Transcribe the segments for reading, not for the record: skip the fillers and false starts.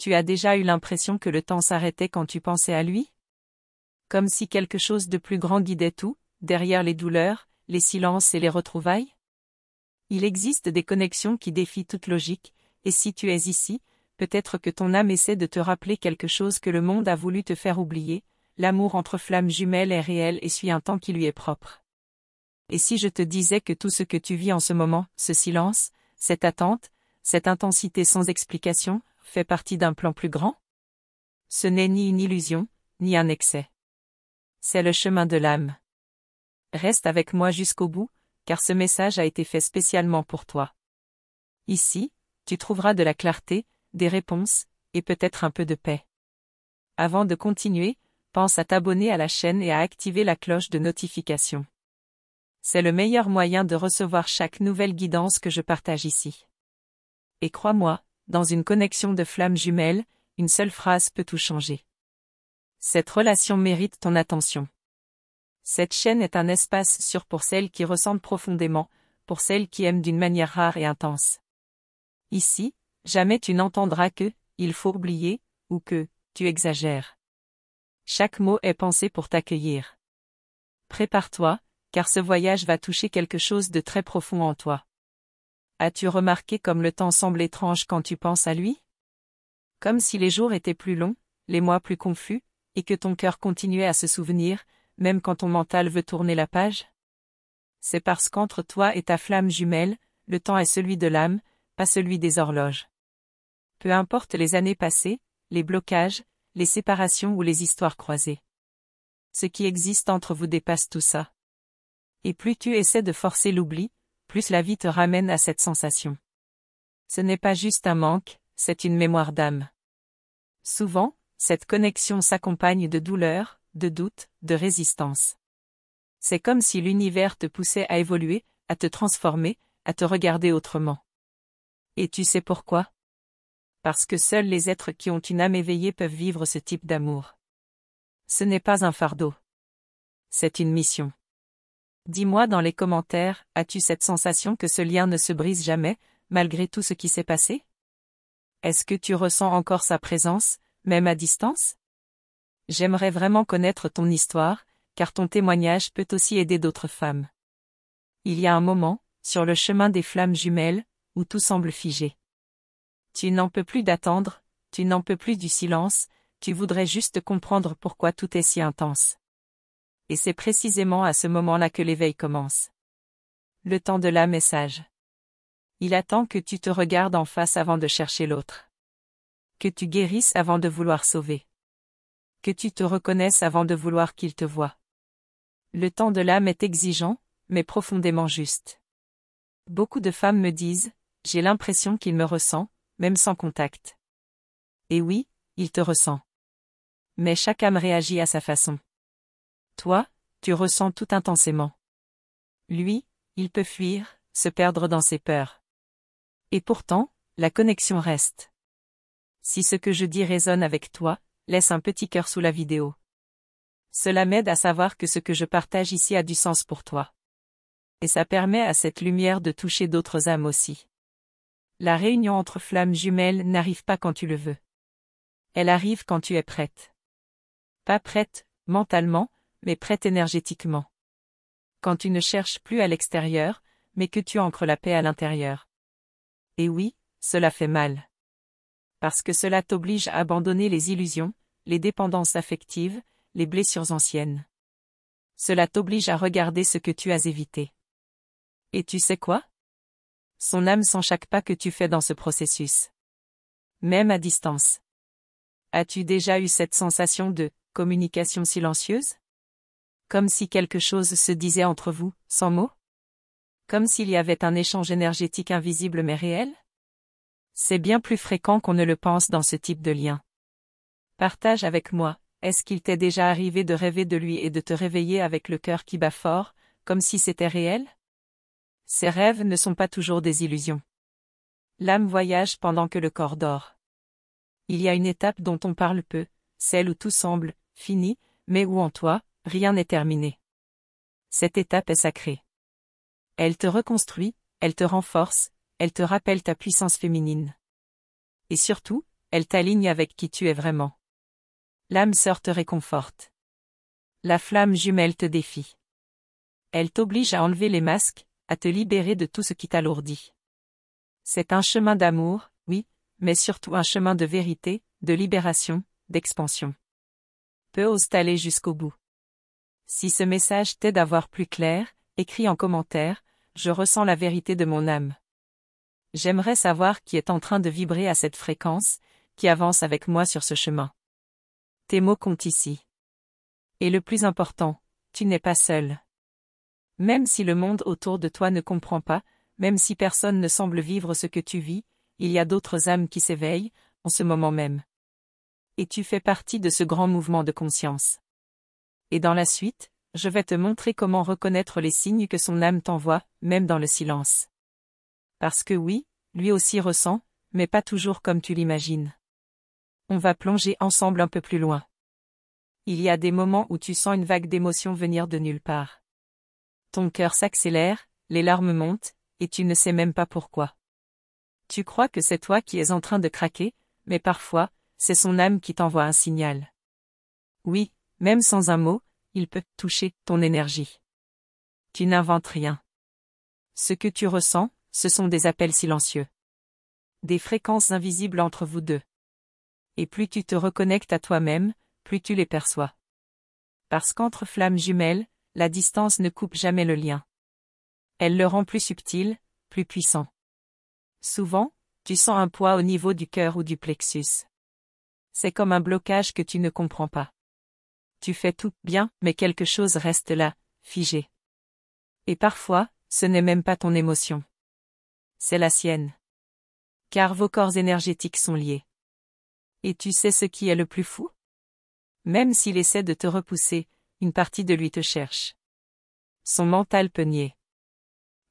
Tu as déjà eu l'impression que le temps s'arrêtait quand tu pensais à lui? Comme si quelque chose de plus grand guidait tout, derrière les douleurs, les silences et les retrouvailles? Il existe des connexions qui défient toute logique, et si tu es ici, peut-être que ton âme essaie de te rappeler quelque chose que le monde a voulu te faire oublier, l'amour entre flammes jumelles est réel et suit un temps qui lui est propre. Et si je te disais que tout ce que tu vis en ce moment, ce silence, cette attente, cette intensité sans explication, fait partie d'un plan plus grand? Ce n'est ni une illusion, ni un excès. C'est le chemin de l'âme. Reste avec moi jusqu'au bout, car ce message a été fait spécialement pour toi. Ici, tu trouveras de la clarté, des réponses, et peut-être un peu de paix. Avant de continuer, pense à t'abonner à la chaîne et à activer la cloche de notification. C'est le meilleur moyen de recevoir chaque nouvelle guidance que je partage ici. Et crois-moi, dans une connexion de flammes jumelles, une seule phrase peut tout changer. Cette relation mérite ton attention. Cette chaîne est un espace sûr pour celles qui ressentent profondément, pour celles qui aiment d'une manière rare et intense. Ici, jamais tu n'entendras que « il faut oublier » ou que « tu exagères ». Chaque mot est pensé pour t'accueillir. Prépare-toi, car ce voyage va toucher quelque chose de très profond en toi. As-tu remarqué comme le temps semble étrange quand tu penses à lui? Comme si les jours étaient plus longs, les mois plus confus, et que ton cœur continuait à se souvenir, même quand ton mental veut tourner la page? C'est parce qu'entre toi et ta flamme jumelle, le temps est celui de l'âme, pas celui des horloges. Peu importe les années passées, les blocages, les séparations ou les histoires croisées. Ce qui existe entre vous dépasse tout ça. Et plus tu essaies de forcer l'oubli, plus la vie te ramène à cette sensation. Ce n'est pas juste un manque, c'est une mémoire d'âme. Souvent, cette connexion s'accompagne de douleur, de doute, de résistance. C'est comme si l'univers te poussait à évoluer, à te transformer, à te regarder autrement. Et tu sais pourquoi? Parce que seuls les êtres qui ont une âme éveillée peuvent vivre ce type d'amour. Ce n'est pas un fardeau. C'est une mission. Dis-moi dans les commentaires, as-tu cette sensation que ce lien ne se brise jamais, malgré tout ce qui s'est passé? Est-ce que tu ressens encore sa présence, même à distance? J'aimerais vraiment connaître ton histoire, car ton témoignage peut aussi aider d'autres femmes. Il y a un moment, sur le chemin des flammes jumelles, où tout semble figé. Tu n'en peux plus d'attendre, tu n'en peux plus du silence, tu voudrais juste comprendre pourquoi tout est si intense. Et c'est précisément à ce moment-là que l'éveil commence. Le temps de l'âme est sage. Il attend que tu te regardes en face avant de chercher l'autre. Que tu guérisses avant de vouloir sauver. Que tu te reconnaisses avant de vouloir qu'il te voie. Le temps de l'âme est exigeant, mais profondément juste. Beaucoup de femmes me disent, j'ai l'impression qu'il me ressent, même sans contact. Et oui, il te ressent. Mais chaque âme réagit à sa façon. Toi, tu ressens tout intensément. Lui, il peut fuir, se perdre dans ses peurs. Et pourtant, la connexion reste. Si ce que je dis résonne avec toi, laisse un petit cœur sous la vidéo. Cela m'aide à savoir que ce que je partage ici a du sens pour toi. Et ça permet à cette lumière de toucher d'autres âmes aussi. La réunion entre flammes jumelles n'arrive pas quand tu le veux. Elle arrive quand tu es prête. Pas prête, mentalement, mais prête énergétiquement. Quand tu ne cherches plus à l'extérieur, mais que tu ancres la paix à l'intérieur. Et oui, cela fait mal. Parce que cela t'oblige à abandonner les illusions, les dépendances affectives, les blessures anciennes. Cela t'oblige à regarder ce que tu as évité. Et tu sais quoi? Son âme sent chaque pas que tu fais dans ce processus. Même à distance. As-tu déjà eu cette sensation de communication silencieuse? Comme si quelque chose se disait entre vous, sans mots? Comme s'il y avait un échange énergétique invisible mais réel? C'est bien plus fréquent qu'on ne le pense dans ce type de lien. Partage avec moi, est-ce qu'il t'est déjà arrivé de rêver de lui et de te réveiller avec le cœur qui bat fort, comme si c'était réel? Ces rêves ne sont pas toujours des illusions. L'âme voyage pendant que le corps dort. Il y a une étape dont on parle peu, celle où tout semble fini, mais où en toi, rien n'est terminé. Cette étape est sacrée. Elle te reconstruit, elle te renforce, elle te rappelle ta puissance féminine. Et surtout, elle t'aligne avec qui tu es vraiment. L'âme sœur te réconforte. La flamme jumelle te défie. Elle t'oblige à enlever les masques, à te libérer de tout ce qui t'alourdit. C'est un chemin d'amour, oui, mais surtout un chemin de vérité, de libération, d'expansion. Peu ose aller jusqu'au bout. Si ce message t'aide à voir plus clair, écris en commentaire, je ressens la vérité de mon âme. J'aimerais savoir qui est en train de vibrer à cette fréquence, qui avance avec moi sur ce chemin. Tes mots comptent ici. Et le plus important, tu n'es pas seul. Même si le monde autour de toi ne comprend pas, même si personne ne semble vivre ce que tu vis, il y a d'autres âmes qui s'éveillent, en ce moment même. Et tu fais partie de ce grand mouvement de conscience. Et dans la suite, je vais te montrer comment reconnaître les signes que son âme t'envoie, même dans le silence. Parce que oui, lui aussi ressent, mais pas toujours comme tu l'imagines. On va plonger ensemble un peu plus loin. Il y a des moments où tu sens une vague d'émotions venir de nulle part. Ton cœur s'accélère, les larmes montent, et tu ne sais même pas pourquoi. Tu crois que c'est toi qui es en train de craquer, mais parfois, c'est son âme qui t'envoie un signal. Oui, même sans un mot, il peut toucher ton énergie. Tu n'inventes rien. Ce que tu ressens, ce sont des appels silencieux. Des fréquences invisibles entre vous deux. Et plus tu te reconnectes à toi-même, plus tu les perçois. Parce qu'entre flammes jumelles, la distance ne coupe jamais le lien. Elle le rend plus subtil, plus puissant. Souvent, tu sens un poids au niveau du cœur ou du plexus. C'est comme un blocage que tu ne comprends pas. Tu fais tout bien, mais quelque chose reste là, figé. Et parfois, ce n'est même pas ton émotion. C'est la sienne. Car vos corps énergétiques sont liés. Et tu sais ce qui est le plus fou? Même s'il essaie de te repousser, une partie de lui te cherche. Son mental peut nier.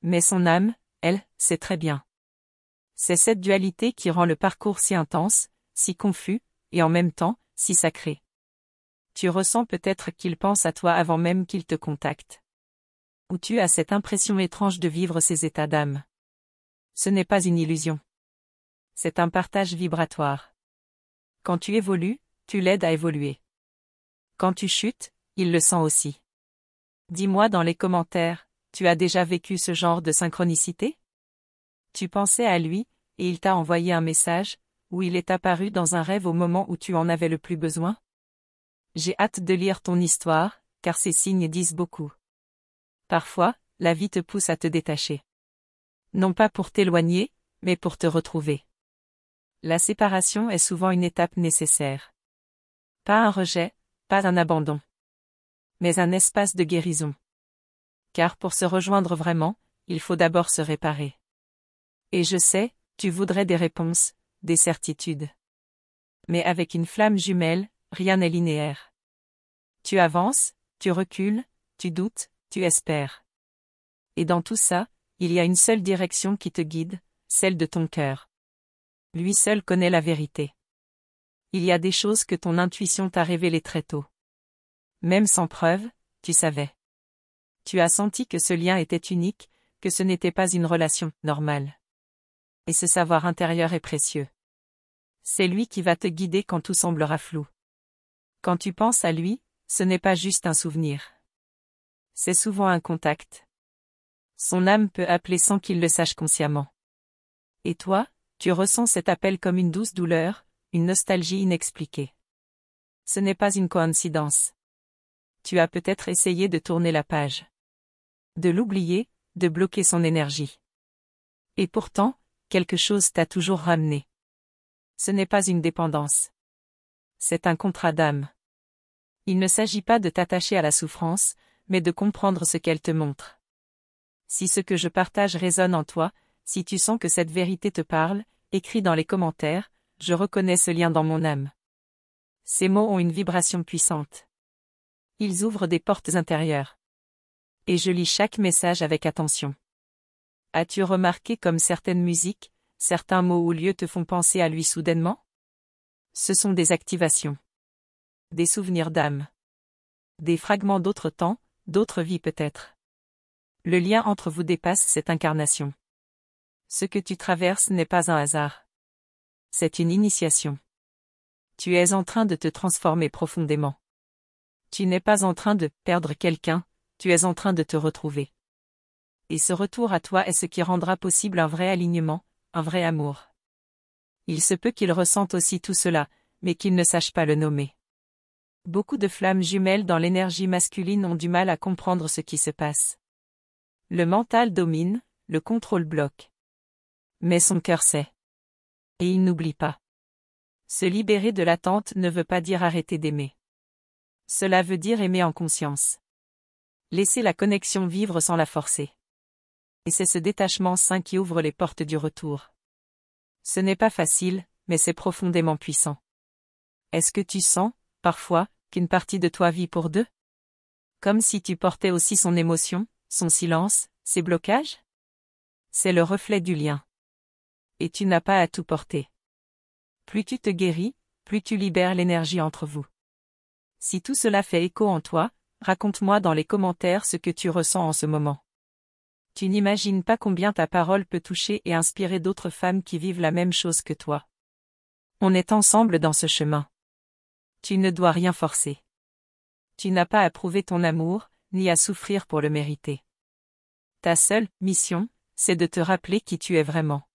Mais son âme, elle, sait très bien. C'est cette dualité qui rend le parcours si intense, si confus, et en même temps, si sacré. Tu ressens peut-être qu'il pense à toi avant même qu'il te contacte. Ou tu as cette impression étrange de vivre ces états d'âme. Ce n'est pas une illusion. C'est un partage vibratoire. Quand tu évolues, tu l'aides à évoluer. Quand tu chutes, il le sent aussi. Dis-moi dans les commentaires, tu as déjà vécu ce genre de synchronicité? Tu pensais à lui, et il t'a envoyé un message, ou il est apparu dans un rêve au moment où tu en avais le plus besoin? J'ai hâte de lire ton histoire, car ces signes disent beaucoup. Parfois, la vie te pousse à te détacher. Non pas pour t'éloigner, mais pour te retrouver. La séparation est souvent une étape nécessaire. Pas un rejet, pas un abandon. Mais un espace de guérison. Car pour se rejoindre vraiment, il faut d'abord se réparer. Et je sais, tu voudrais des réponses, des certitudes. Mais avec une flamme jumelle, rien n'est linéaire. Tu avances, tu recules, tu doutes, tu espères. Et dans tout ça, il y a une seule direction qui te guide, celle de ton cœur. Lui seul connaît la vérité. Il y a des choses que ton intuition t'a révélées très tôt. Même sans preuve, tu savais. Tu as senti que ce lien était unique, que ce n'était pas une relation normale. Et ce savoir intérieur est précieux. C'est lui qui va te guider quand tout semblera flou. Quand tu penses à lui, ce n'est pas juste un souvenir. C'est souvent un contact. Son âme peut appeler sans qu'il le sache consciemment. Et toi, tu ressens cet appel comme une douce douleur, une nostalgie inexpliquée. Ce n'est pas une coïncidence. Tu as peut-être essayé de tourner la page. De l'oublier, de bloquer son énergie. Et pourtant, quelque chose t'a toujours ramené. Ce n'est pas une dépendance. C'est un contrat d'âme. Il ne s'agit pas de t'attacher à la souffrance, mais de comprendre ce qu'elle te montre. Si ce que je partage résonne en toi, si tu sens que cette vérité te parle, écris dans les commentaires, je reconnais ce lien dans mon âme. Ces mots ont une vibration puissante. Ils ouvrent des portes intérieures. Et je lis chaque message avec attention. As-tu remarqué comme certaines musiques, certains mots ou lieux te font penser à lui soudainement? Ce sont des activations. Des souvenirs d'âme. Des fragments d'autres temps, d'autres vies peut-être. Le lien entre vous dépasse cette incarnation. Ce que tu traverses n'est pas un hasard. C'est une initiation. Tu es en train de te transformer profondément. Tu n'es pas en train de perdre quelqu'un, tu es en train de te retrouver. Et ce retour à toi est ce qui rendra possible un vrai alignement, un vrai amour. Il se peut qu'il ressente aussi tout cela, mais qu'il ne sache pas le nommer. Beaucoup de flammes jumelles dans l'énergie masculine ont du mal à comprendre ce qui se passe. Le mental domine, le contrôle bloque. Mais son cœur sait. Et il n'oublie pas. Se libérer de l'attente ne veut pas dire arrêter d'aimer. Cela veut dire aimer en conscience. Laisser la connexion vivre sans la forcer. Et c'est ce détachement sain qui ouvre les portes du retour. Ce n'est pas facile, mais c'est profondément puissant. Est-ce que tu sens, parfois, qu'une partie de toi vit pour deux? Comme si tu portais aussi son émotion, son silence, ses blocages? C'est le reflet du lien. Et tu n'as pas à tout porter. Plus tu te guéris, plus tu libères l'énergie entre vous. Si tout cela fait écho en toi, raconte-moi dans les commentaires ce que tu ressens en ce moment. Tu n'imagines pas combien ta parole peut toucher et inspirer d'autres femmes qui vivent la même chose que toi. On est ensemble dans ce chemin. Tu ne dois rien forcer. Tu n'as pas à prouver ton amour, ni à souffrir pour le mériter. Ta seule mission, c'est de te rappeler qui tu es vraiment.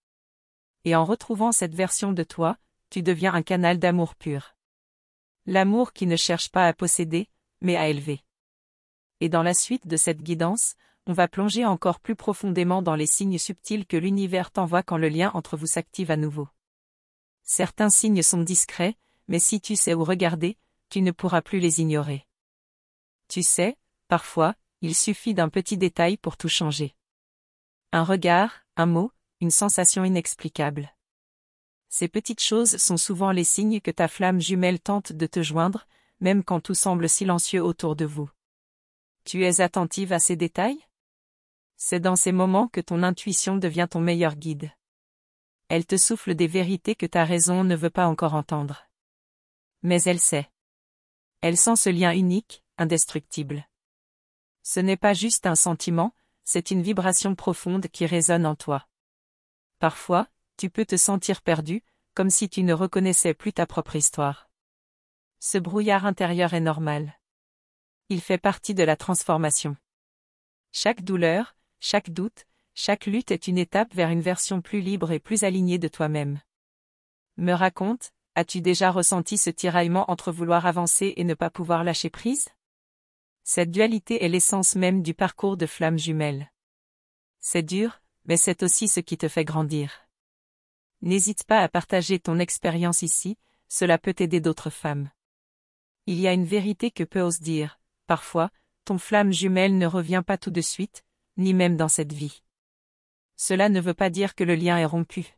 Et en retrouvant cette version de toi, tu deviens un canal d'amour pur. L'amour qui ne cherche pas à posséder, mais à élever. Et dans la suite de cette guidance, on va plonger encore plus profondément dans les signes subtils que l'univers t'envoie quand le lien entre vous s'active à nouveau. Certains signes sont discrets, mais si tu sais où regarder, tu ne pourras plus les ignorer. Tu sais, parfois, il suffit d'un petit détail pour tout changer. Un regard, un mot, une sensation inexplicable. Ces petites choses sont souvent les signes que ta flamme jumelle tente de te joindre, même quand tout semble silencieux autour de vous. Tu es attentive à ces détails? C'est dans ces moments que ton intuition devient ton meilleur guide. Elle te souffle des vérités que ta raison ne veut pas encore entendre. Mais elle sait. Elle sent ce lien unique, indestructible. Ce n'est pas juste un sentiment, c'est une vibration profonde qui résonne en toi. Parfois, tu peux te sentir perdu, comme si tu ne reconnaissais plus ta propre histoire. Ce brouillard intérieur est normal. Il fait partie de la transformation. Chaque douleur, chaque doute, chaque lutte est une étape vers une version plus libre et plus alignée de toi-même. Me raconte, as-tu déjà ressenti ce tiraillement entre vouloir avancer et ne pas pouvoir lâcher prise? Cette dualité est l'essence même du parcours de flamme jumelle. C'est dur, mais c'est aussi ce qui te fait grandir. N'hésite pas à partager ton expérience ici, cela peut aider d'autres femmes. Il y a une vérité que peu osent dire, parfois, ton flamme jumelle ne revient pas tout de suite, ni même dans cette vie. Cela ne veut pas dire que le lien est rompu.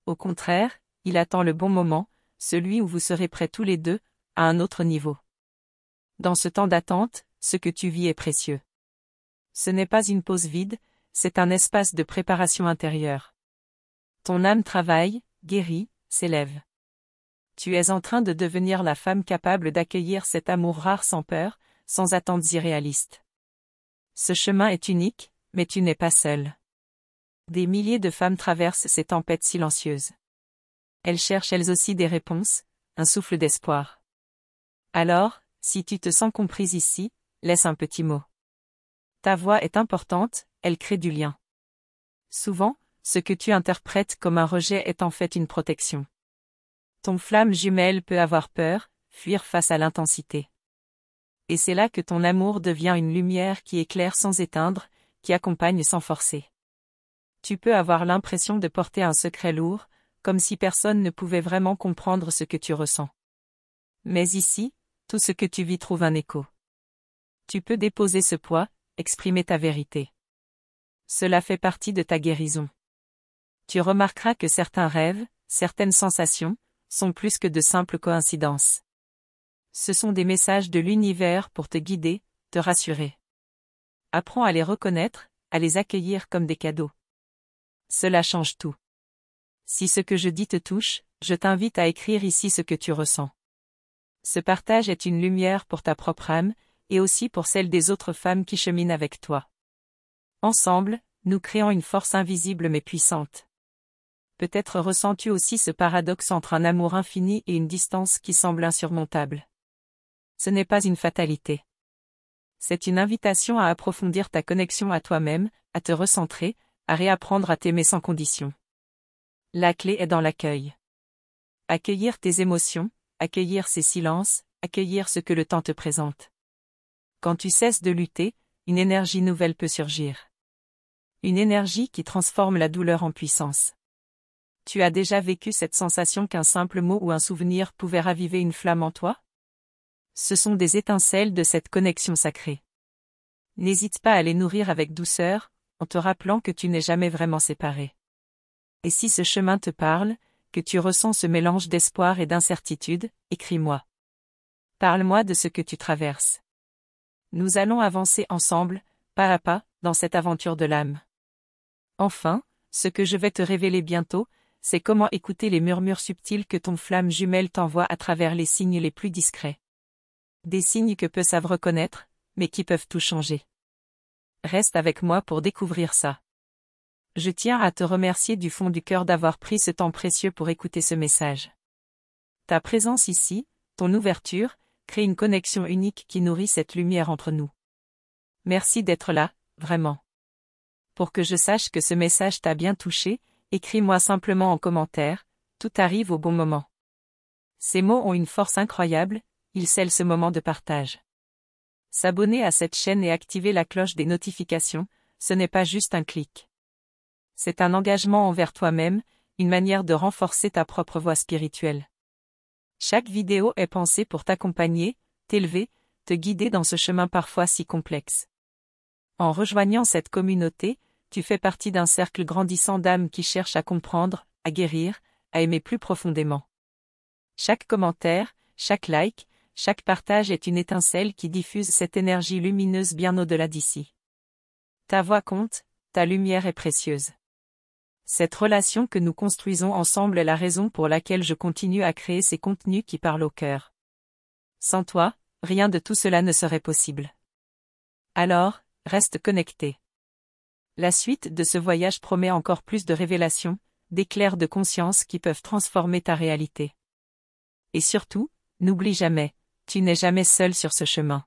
Au contraire, il attend le bon moment, celui où vous serez prêts tous les deux, à un autre niveau. Dans ce temps d'attente, ce que tu vis est précieux. Ce n'est pas une pause vide, c'est un espace de préparation intérieure. Ton âme travaille, guérit, s'élève. Tu es en train de devenir la femme capable d'accueillir cet amour rare sans peur, sans attentes irréalistes. Ce chemin est unique, mais tu n'es pas seule. Des milliers de femmes traversent ces tempêtes silencieuses. Elles cherchent elles aussi des réponses, un souffle d'espoir. Alors, si tu te sens comprise ici, laisse un petit mot. Ta voix est importante, elle crée du lien. Souvent, ce que tu interprètes comme un rejet est en fait une protection. Ton flamme jumelle peut avoir peur, fuir face à l'intensité. Et c'est là que ton amour devient une lumière qui éclaire sans éteindre, qui accompagne sans forcer. Tu peux avoir l'impression de porter un secret lourd, comme si personne ne pouvait vraiment comprendre ce que tu ressens. Mais ici, tout ce que tu vis trouve un écho. Tu peux déposer ce poids, exprimer ta vérité. Cela fait partie de ta guérison. Tu remarqueras que certains rêves, certaines sensations, sont plus que de simples coïncidences. Ce sont des messages de l'univers pour te guider, te rassurer. Apprends à les reconnaître, à les accueillir comme des cadeaux. Cela change tout. Si ce que je dis te touche, je t'invite à écrire ici ce que tu ressens. Ce partage est une lumière pour ta propre âme, et aussi pour celle des autres femmes qui cheminent avec toi. Ensemble, nous créons une force invisible mais puissante. Peut-être ressens-tu aussi ce paradoxe entre un amour infini et une distance qui semble insurmontable. Ce n'est pas une fatalité. C'est une invitation à approfondir ta connexion à toi-même, à te recentrer, à réapprendre à t'aimer sans condition. La clé est dans l'accueil. Accueillir tes émotions, accueillir ces silences, accueillir ce que le temps te présente. Quand tu cesses de lutter, une énergie nouvelle peut surgir. Une énergie qui transforme la douleur en puissance. Tu as déjà vécu cette sensation qu'un simple mot ou un souvenir pouvait raviver une flamme en toi? Ce sont des étincelles de cette connexion sacrée. N'hésite pas à les nourrir avec douceur, en te rappelant que tu n'es jamais vraiment séparé. Et si ce chemin te parle, que tu ressens ce mélange d'espoir et d'incertitude, écris-moi. Parle-moi de ce que tu traverses. Nous allons avancer ensemble, pas à pas, dans cette aventure de l'âme. Enfin, ce que je vais te révéler bientôt, c'est comment écouter les murmures subtils que ton flamme jumelle t'envoie à travers les signes les plus discrets. Des signes que peu savent reconnaître, mais qui peuvent tout changer. Reste avec moi pour découvrir ça. Je tiens à te remercier du fond du cœur d'avoir pris ce temps précieux pour écouter ce message. Ta présence ici, ton ouverture, crée une connexion unique qui nourrit cette lumière entre nous. Merci d'être là, vraiment. Pour que je sache que ce message t'a bien touché, écris-moi simplement en commentaire, tout arrive au bon moment. Ces mots ont une force incroyable, ils scellent ce moment de partage. S'abonner à cette chaîne et activer la cloche des notifications, ce n'est pas juste un clic. C'est un engagement envers toi-même, une manière de renforcer ta propre voie spirituelle. Chaque vidéo est pensée pour t'accompagner, t'élever, te guider dans ce chemin parfois si complexe. En rejoignant cette communauté, tu fais partie d'un cercle grandissant d'âmes qui cherchent à comprendre, à guérir, à aimer plus profondément. Chaque commentaire, chaque like, chaque partage est une étincelle qui diffuse cette énergie lumineuse bien au-delà d'ici. Ta voix compte, ta lumière est précieuse. Cette relation que nous construisons ensemble est la raison pour laquelle je continue à créer ces contenus qui parlent au cœur. Sans toi, rien de tout cela ne serait possible. Alors, reste connecté. La suite de ce voyage promet encore plus de révélations, d'éclairs de conscience qui peuvent transformer ta réalité. Et surtout, n'oublie jamais, tu n'es jamais seul sur ce chemin.